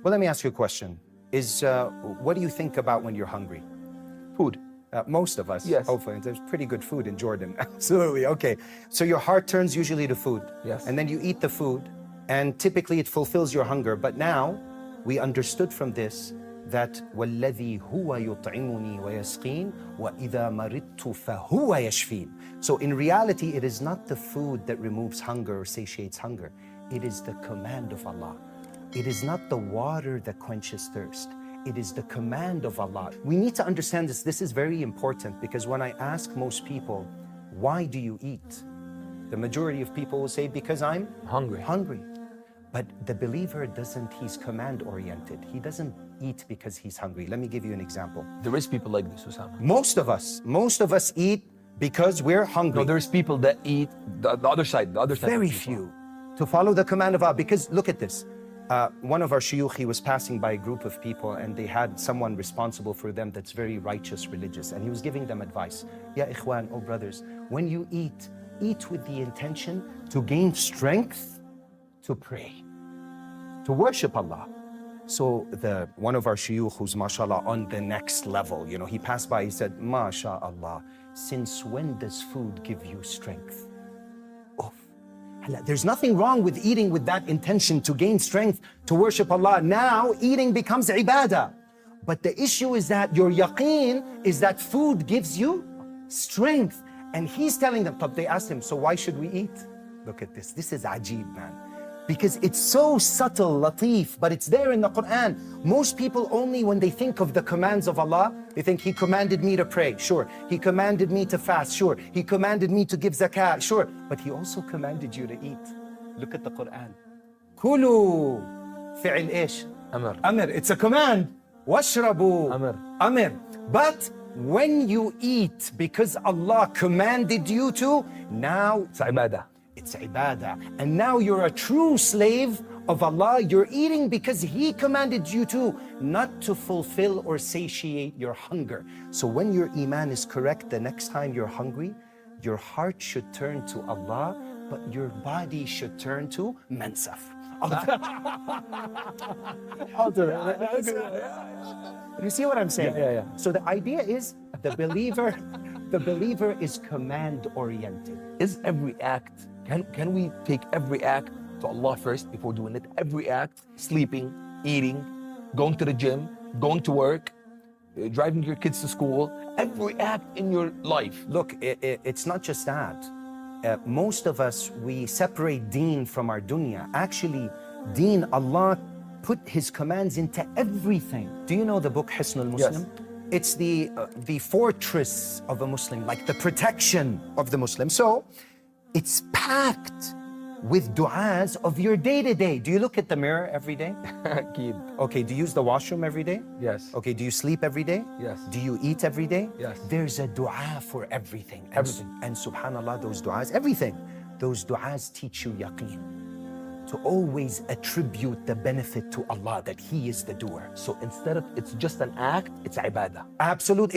Well, let me ask you a question. What do you think about when you're hungry? Food. Most of us, Yes. hopefully. There's pretty good food in Jordan. Absolutely. Okay. So your heart turns usually to food. Yes. And then you eat the food, and typically it fulfills your hunger. But now we understood from this that وَالَّذِي هُوَ يُطْعِمُنِي وَيَسْقِينِ وَإِذَا مَرِضْتُ فَهُوَ يَشْفِينِ. So in reality, it is not the food that removes hunger or satiates hunger. It is the command of Allah. It is not the water that quenches thirst. It is the command of Allah. We need to understand this. This is very important, because when I ask most people, why do you eat? The majority of people will say, because I'm hungry. But the believer doesn't, he's command oriented. He doesn't eat because he's hungry. Let me give you an example. There is people like this, Osama. Most of us eat because we're hungry. No, there's people that eat the other side. Very few. To follow the command of Allah. Because look at this. One of our shuyukh, he was passing by a group of people, and they had someone responsible for them that's very righteous, religious, and he was giving them advice. Ya ikhwan, oh brothers, when you eat with the intention to gain strength to pray, to worship Allah. So one of our shuyukh, who's mashallah on the next level, he passed by, he said, MashaAllah, since when does food give you strength? There's nothing wrong with eating with that intention to gain strength, to worship Allah. Now eating becomes ibadah. But the issue is that your yaqeen is that food gives you strength. And he's telling them, they asked him, so why should we eat? Look at this. This is ajib, man. Because it's so subtle, latif, but it's there in the Quran. Most people only when they think of the commands of Allah, they think He commanded me to pray, sure. He commanded me to fast, sure. He commanded me to give zakah, sure. But He also commanded you to eat. Look at the Quran. Kulu fi'il ish? Amr. It's a command. Washrabu. Amr. But when you eat because Allah commanded you to, now it's ibadah. It's ibadah. And now you're a true slave of Allah. You're eating because He commanded you to, not to fulfill or satiate your hunger. So when your iman is correct, the next time you're hungry, your heart should turn to Allah, but your body should turn to mansaf. You see what I'm saying? Yeah. So the idea is the believer is command oriented. Is every act, can we take every act to Allah first before doing it? Every act, sleeping, eating, going to the gym, going to work, driving your kids to school, every act in your life. Look, it's not just that. Most of us, we separate deen from our dunya. Actually, deen, Allah put His commands into everything. Do you know the book Hisnul Muslim? Yes. It's the fortress of a Muslim, like the protection of the Muslim. So it's packed with du'as of your day-to-day. Do you look at the mirror every day? Okay, do you use the washroom every day? Yes. Okay, do you sleep every day? Yes. Do you eat every day? Yes. There's a du'a for everything. Everything. And subhanAllah, those du'as, everything. Those du'as teach you yaqeen, to always attribute the benefit to Allah, that He is the doer. So instead of it's just an act, it's ibadah. Absolutely.